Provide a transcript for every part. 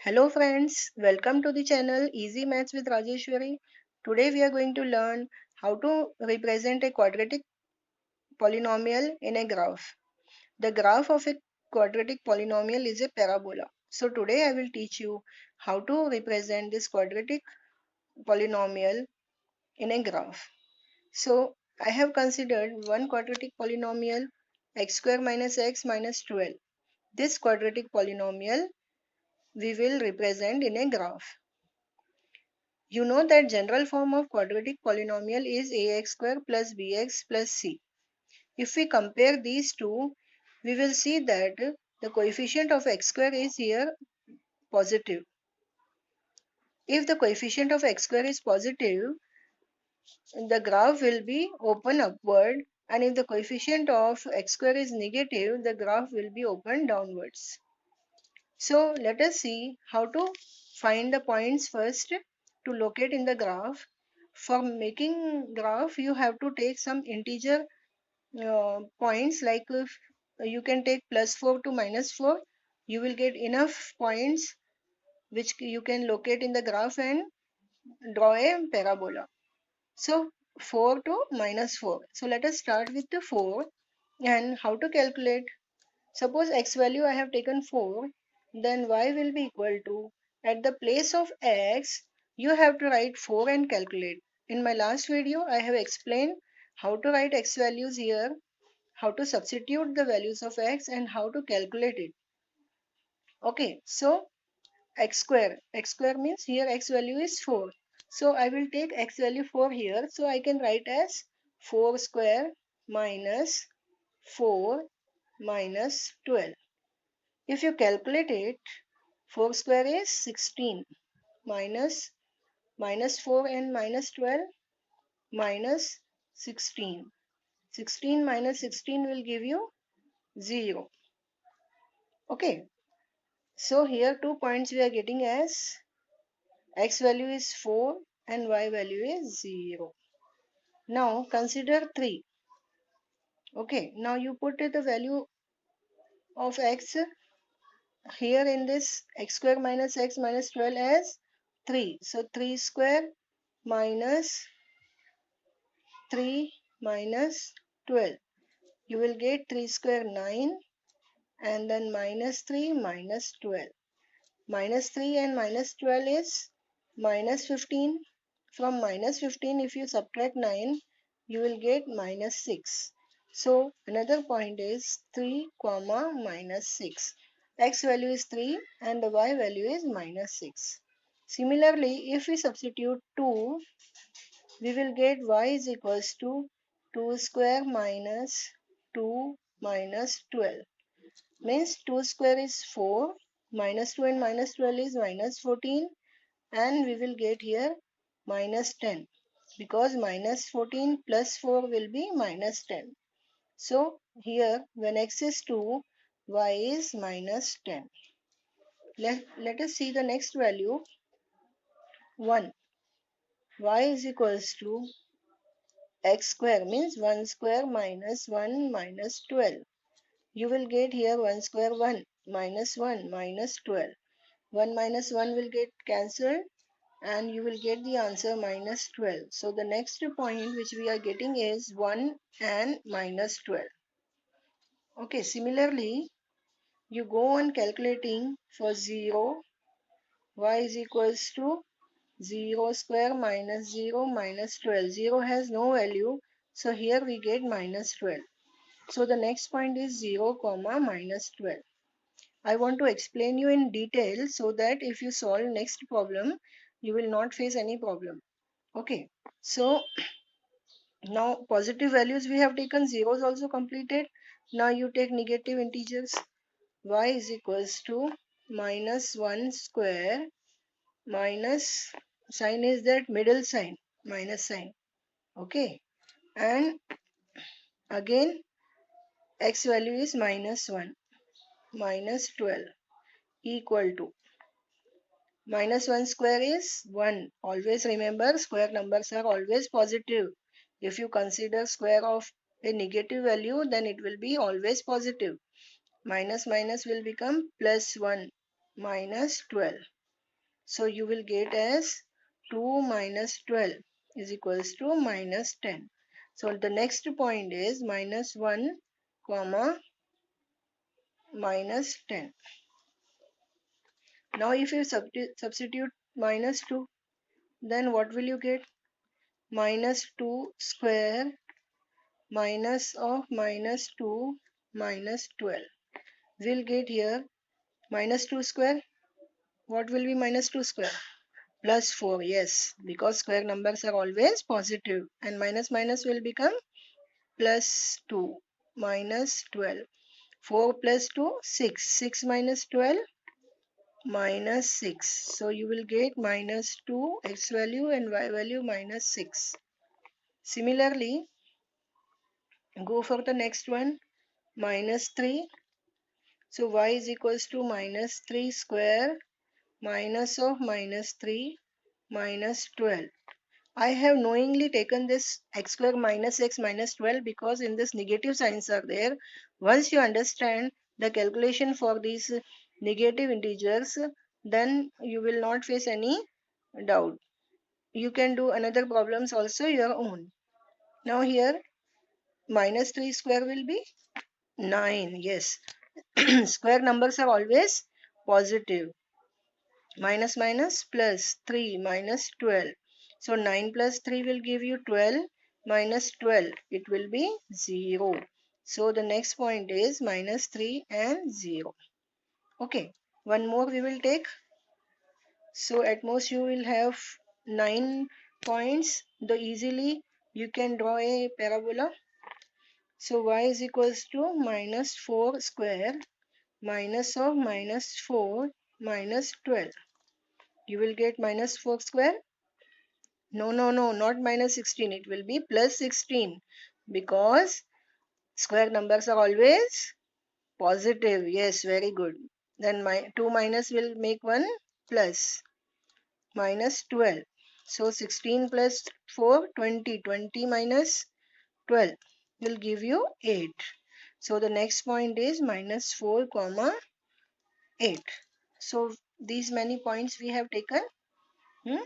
Hello friends, welcome to the channel Easy Maths with Rajeshwari. Today we are going to learn how to represent a quadratic polynomial in a graph. The graph of a quadratic polynomial is a parabola. So today I will teach you how to represent this quadratic polynomial in a graph. So I have considered one quadratic polynomial x square minus x minus 12. This quadratic polynomial we will represent in a graph. You know that general form of quadratic polynomial is ax square plus bx plus c. If we compare these two, we will see that the coefficient of x square is here positive. If the coefficient of x square is positive, the graph will be open upward, and if the coefficient of x square is negative, the graph will be open downwards. So let us see how to find the points first to locate in the graph. For making graph, you have to take some integer points, like if you can take +4 to -4. You will get enough points which you can locate in the graph and draw a parabola. So 4 to -4. So let us start with the 4 and how to calculate. Suppose x value I have taken 4, then y will be equal to, at the place of x, you have to write 4 and calculate. In my last video, I have explained how to write x values here, how to substitute the values of x and how to calculate it. Okay, so x square. X square means here x value is 4. So I will take x value 4 here. So I can write as 4 square minus 4 minus 12. If you calculate it, 4 square is 16 minus 4 and minus 12 minus 16. 16 minus 16 will give you 0. Okay. So here 2 points we are getting as x value is 4 and y value is 0. Now consider 3. Okay. Now you put the value of x here in this x square minus x minus 12 as 3. So 3 square minus 3 minus 12. You will get 3 square 9 and then minus 3 minus 12. Minus 3 and minus 12 is minus 15. From minus 15, if you subtract 9, you will get minus 6. So another point is 3 comma minus 6. X value is 3 and the y value is minus 6. Similarly, if we substitute 2, we will get y is equals to 2 square minus 2 minus 12. Means 2 square is 4, minus 2 and minus 12 is minus 14, and we will get here minus 10, because minus 14 plus 4 will be minus 10. So here when x is 2, y is minus 10. Let us see the next value, 1. Y is equals to x square, means 1 square minus 1 minus 12. You will get here 1 square 1 minus 1 minus 12. 1 minus 1 will get cancelled and you will get the answer minus 12. So the next point which we are getting is 1 and minus 12. Okay, similarly, you go on calculating for 0. Y is equals to 0 square minus 0 minus 12. 0 has no value. So here we get minus 12. So the next point is 0 comma minus 12. I want to explain you in detail so that if you solve next problem, you will not face any problem. Okay. So now positive values we have taken, zeros also completed. Now you take negative integers. Y is equals to minus 1 square minus, sign is that middle sign, minus sign. Okay. And again x value is minus 1 minus 12 equal to minus 1 square is 1. Always remember, square numbers are always positive. If you consider square of a negative value, then it will be always positive. Minus minus will become plus 1 minus 12. So you will get as 2 minus 12 is equals to minus 10. So the next point is minus 1 comma minus 10. Now if you substitute minus 2, then what will you get? Minus 2 square minus of minus 2 minus 12. We'll get here minus 2 square. What will be minus 2 square? Plus 4, yes, because square numbers are always positive, and minus minus will become plus 2 minus 12. 4 plus 2, 6. 6 minus 12 minus 6. So you will get minus 2 x value and y value minus 6. Similarly, go for the next one, minus 3. So y is equals to minus 3 square minus of minus 3 minus 12. I have knowingly taken this x square minus x minus 12 because in this negative signs are there. Once you understand the calculation for these negative integers, then you will not face any doubt. You can do another problems also your own. Now here minus 3 square will be 9. Yes, square numbers are always positive. Minus minus plus 3 minus 12. So 9 plus 3 will give you 12 minus 12. It will be 0. So the next point is minus 3 and 0. Okay. One more we will take. So at most you will have 9 points. The easily you can draw a parabola. So y is equals to minus 4 square minus of minus 4 minus 12. You will get minus 4 square. No, no, no, not minus 16. It will be plus 16 because square numbers are always positive. Yes, very good. Then my 2 minus will make 1 plus minus 12. So 16 plus 4, 20. 20 minus 12 will give you 8. So the next point is minus 4 comma 8. So these many points we have taken. Hmm?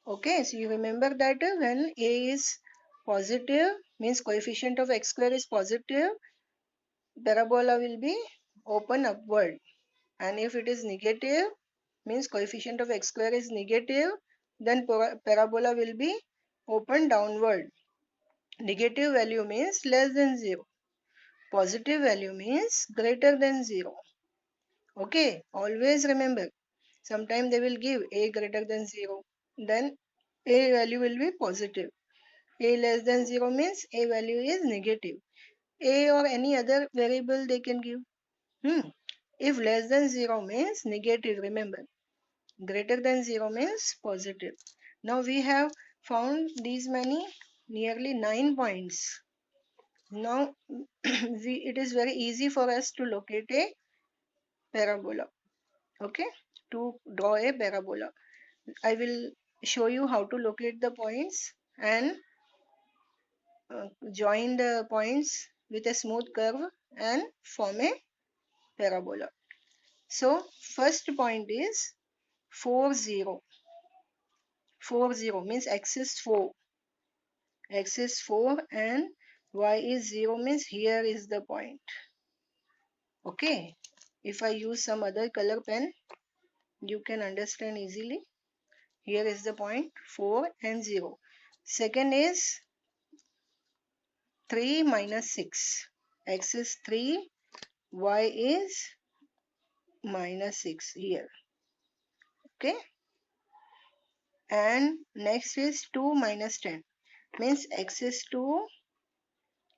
Okay, so you remember that when a is positive, means coefficient of x square is positive, parabola will be open upward. And if it is negative, means coefficient of x square is negative, then parabola will be open downward. Negative value means less than 0. Positive value means greater than 0. Okay, always remember. Sometimes they will give a greater than 0. Then a value will be positive. A less than 0 means a value is negative. A or any other variable they can give. If less than 0 means negative, remember. Greater than 0 means positive. Now we have found these many, nearly 9 points. Now it is very easy for us to locate a parabola. Okay, to draw a parabola. I will show you how to locate the points and join the points with a smooth curve and form a parabola. So first point is 4 0. 4 0 means x is 4. X is 4 and y is 0 means here is the point. Okay. If I use some other color pen, you can understand easily. Here is the point 4 and 0. Second is 3 minus 6. X is 3, y is minus 6 here. Okay. And next is 2 minus 10. Means x is 2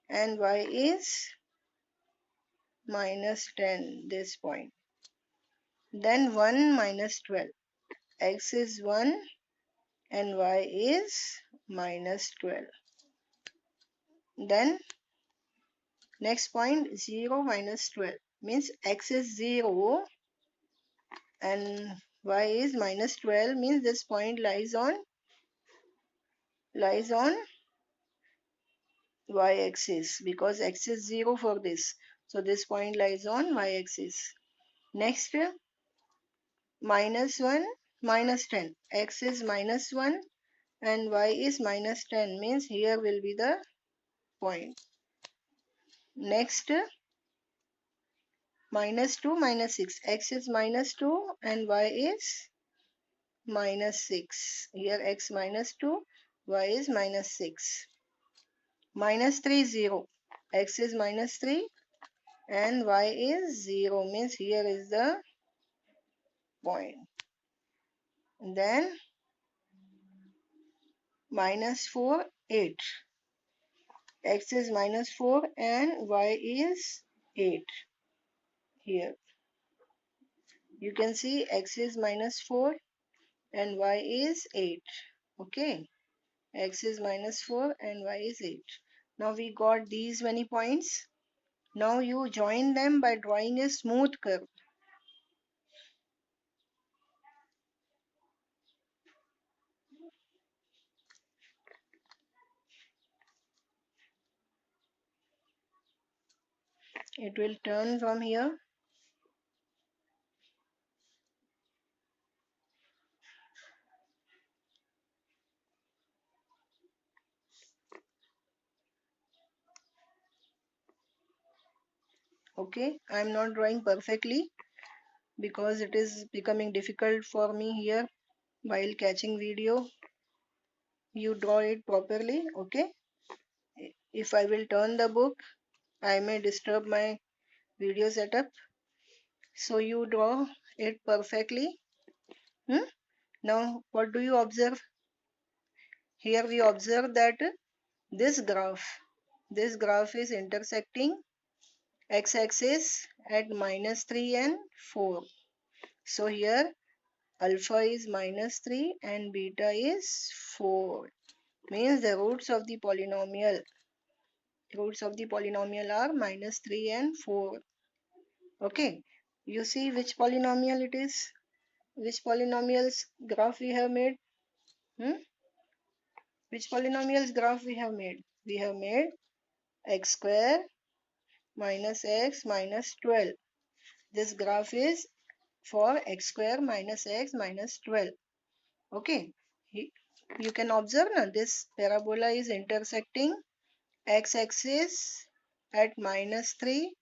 and y is minus 10, this point. Then 1 minus 12. X is 1 and y is minus 12. Then next point 0 minus 12. Means x is 0 and y is minus 12, means this point lies on y-axis because x is 0 for this. So this point lies on y-axis. Next minus 1 minus 10. X is minus 1 and y is minus 10, means here will be the point. Next, minus 2, minus 6. X is minus 2 and y is minus 6. Here x minus 2, y is minus 6. Minus 3, 0. X is minus 3 and y is 0, means here is the point. Then minus 4, 8. X is minus 4 and y is 8. Here you can see x is minus 4 and y is 8. Okay, x is minus 4 and y is 8. Now we got these many points. Now you join them by drawing a smooth curve. It will turn from here. Okay, I am not drawing perfectly because it is becoming difficult for me here while catching video. You draw it properly. Okay, if I will turn the book, I may disturb my video setup. So you draw it perfectly. Now what do you observe? Here we observe that this graph is intersecting x-axis at minus 3 and 4. So here alpha is minus 3 and beta is 4. Means the roots of the polynomial are minus 3 and 4. Okay, you see which polynomial it is? Which polynomial's graph we have made? Hmm? Which polynomial's graph we have made? We have made x square minus x minus 12. This graph is for x square minus x minus 12. Okay, you can observe now this parabola is intersecting x-axis at minus 3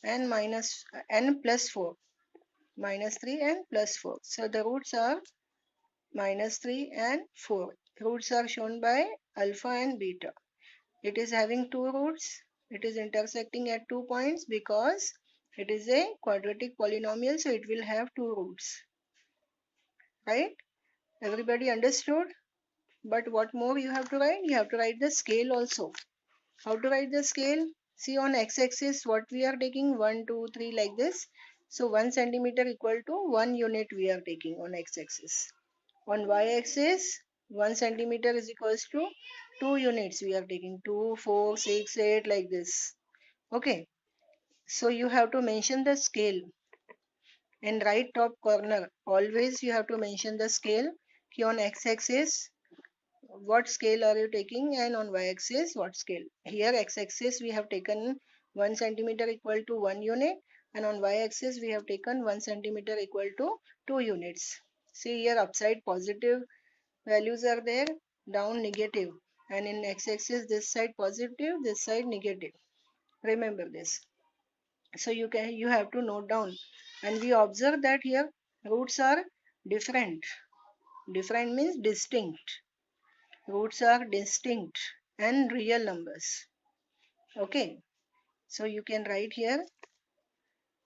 and plus 4. Minus 3 and plus 4. So the roots are minus 3 and 4. Roots are shown by alpha and beta. It is having two roots. It is intersecting at 2 points because it is a quadratic polynomial, so it will have two roots. Right? Everybody understood? But what more you have to write? You have to write the scale also. How to write the scale? See, on x-axis what we are taking 1, 2, 3 like this. So 1 centimeter equal to 1 unit we are taking on x-axis. On y-axis 1 centimeter is equals to 2 units we are taking, 2, 4, 6, 8 like this. Okay, so you have to mention the scale in right top corner. Always you have to mention the scale. Here on x-axis what scale are you taking and on y-axis what scale. Here x-axis we have taken 1 centimeter equal to 1 unit and on y-axis we have taken 1 centimeter equal to 2 units. See here upside positive values are there, down negative, and in x-axis this side positive, this side negative. Remember this. So you have to note down, and we observe that here roots are different. Different means distinct. Roots are distinct and real numbers. Okay, so you can write here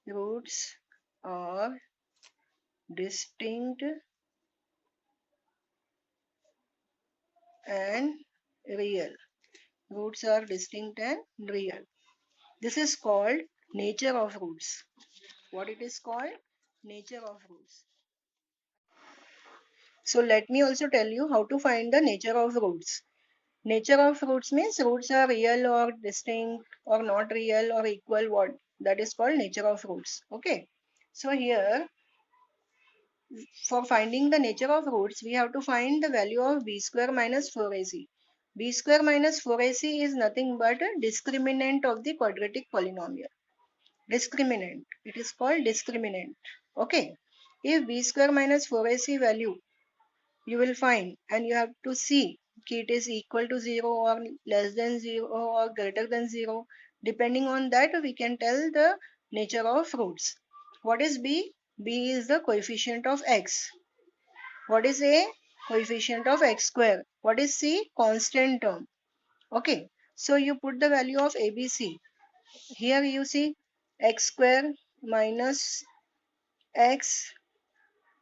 roots are distinct and real. Roots are distinct and real. This is called nature of roots. What it is called? Nature of roots. So let me also tell you how to find the nature of roots. Nature of roots means roots are real or distinct or not real or equal. What that is called nature of roots. Okay. So here for finding the nature of roots we have to find the value of b square minus 4ac. B square minus 4ac is nothing but a discriminant of the quadratic polynomial. Discriminant. It is called discriminant. Okay. If b square minus 4ac value you will find, and you have to see it is equal to 0 or less than 0 or greater than 0. Depending on that, we can tell the nature of roots. What is b? B is the coefficient of x. What is a? Coefficient of x square. What is c? Constant term. Okay, so you put the value of ABC. Here you see x square minus x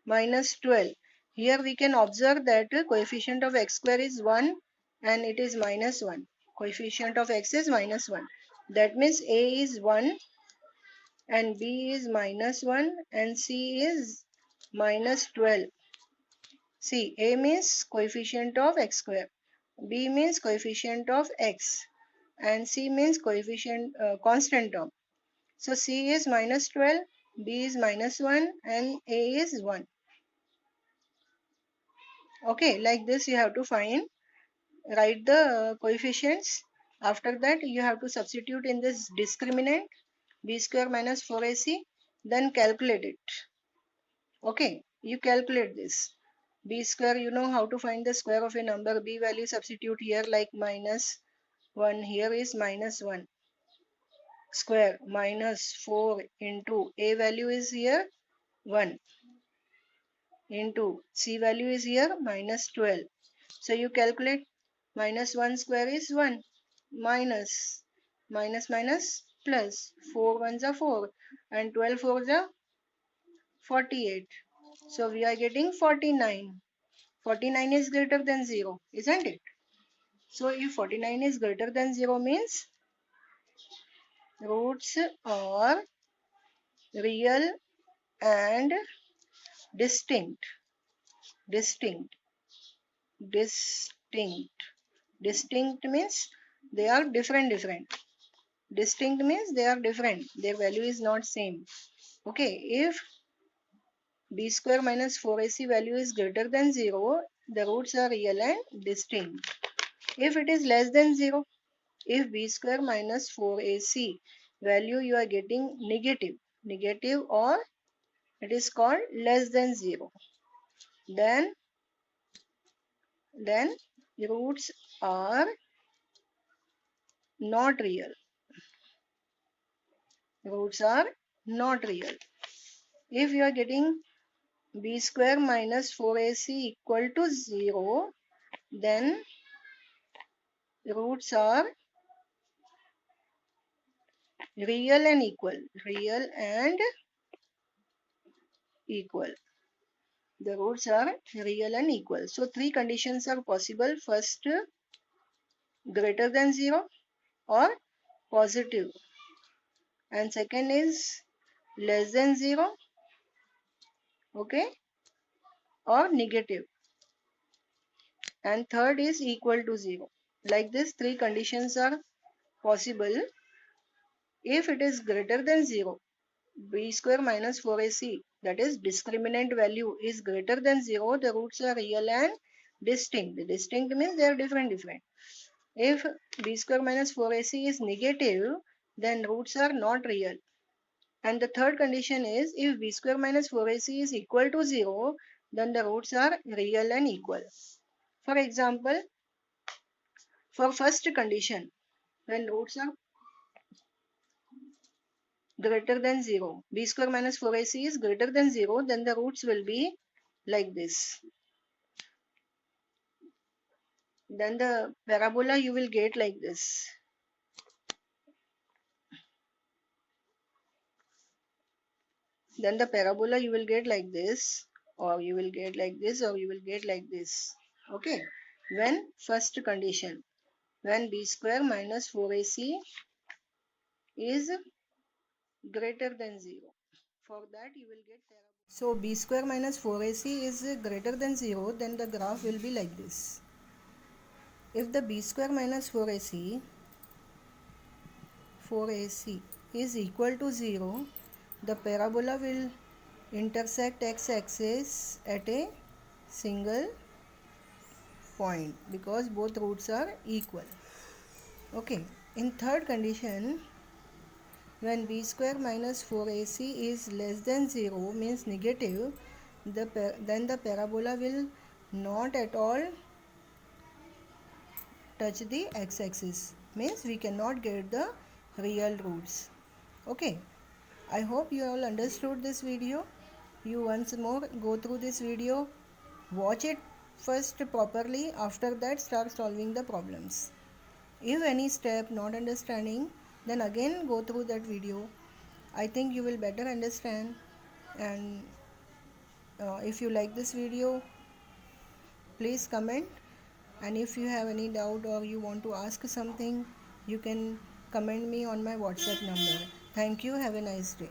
minus 12. Here we can observe that coefficient of x square is 1 and it is minus 1. Coefficient of x is minus 1. That means A is 1 and B is minus 1 and C is minus 12. See, A means coefficient of x square, B means coefficient of x, and C means coefficient constant term. So C is minus 12, B is minus 1 and A is 1. Okay, like this you have to find, write the coefficients. After that you have to substitute in this discriminant b square minus 4ac, then calculate it. Okay, you calculate this. B square, you know how to find the square of a number. B value substitute here like minus 1. Here is minus 1 square minus 4 into A value is here 1 into C value is here minus 12. So you calculate minus 1 square is 1 minus minus plus 4 ones are 4 and 12 fours are 48. So we are getting 49. 49 is greater than 0, isn't it? So if 49 is greater than 0 means roots are real and distinct. Distinct. Distinct. Distinct means they are different. Distinct means they are different. Their value is not same. Okay, if b square minus 4ac value is greater than 0, the roots are real and distinct. If it is less than 0, if b square minus 4ac value you are getting negative or it is called less than 0, then roots are not real. Roots are not real. If you are getting b square minus 4ac equal to 0, then roots are real and equal. Real and equal. The roots are real and equal. So three conditions are possible. First, greater than 0 or positive. And second is less than 0, okay, or negative. And third is equal to 0. Like this, three conditions are possible. If it is greater than 0, b square minus 4ac, that is discriminant value, is greater than 0, the roots are real and distinct. Distinct means they are different. If b square minus 4ac is negative, then roots are not real. And the third condition is if b square minus 4ac is equal to 0, then the roots are real and equal. For example, for first condition, when roots are greater than 0, b square minus 4ac is greater than 0, then the roots will be like this. Then the parabola you will get like this. Then the parabola you will get like this, or you will get like this, or you will get like this. Okay. When first condition, when b square minus 4ac is greater than 0. For that you will get parabola. So b square minus 4ac is greater than 0, then the graph will be like this. If the b square minus 4ac is equal to 0, the parabola will intersect x-axis at a single point because both roots are equal. Okay, in third condition, when b square minus 4ac is less than 0 means negative, then the parabola will not at all touch the x-axis, means we cannot get the real roots. Okay, I hope you all understood this video. You once more go through this video, watch it first properly, after that start solving the problems. If any step not understanding, then again go through that video. I think you will better understand. And if you like this video, please comment. And if you have any doubt or you want to ask something, you can comment me on my WhatsApp number. Thank you. Have a nice day.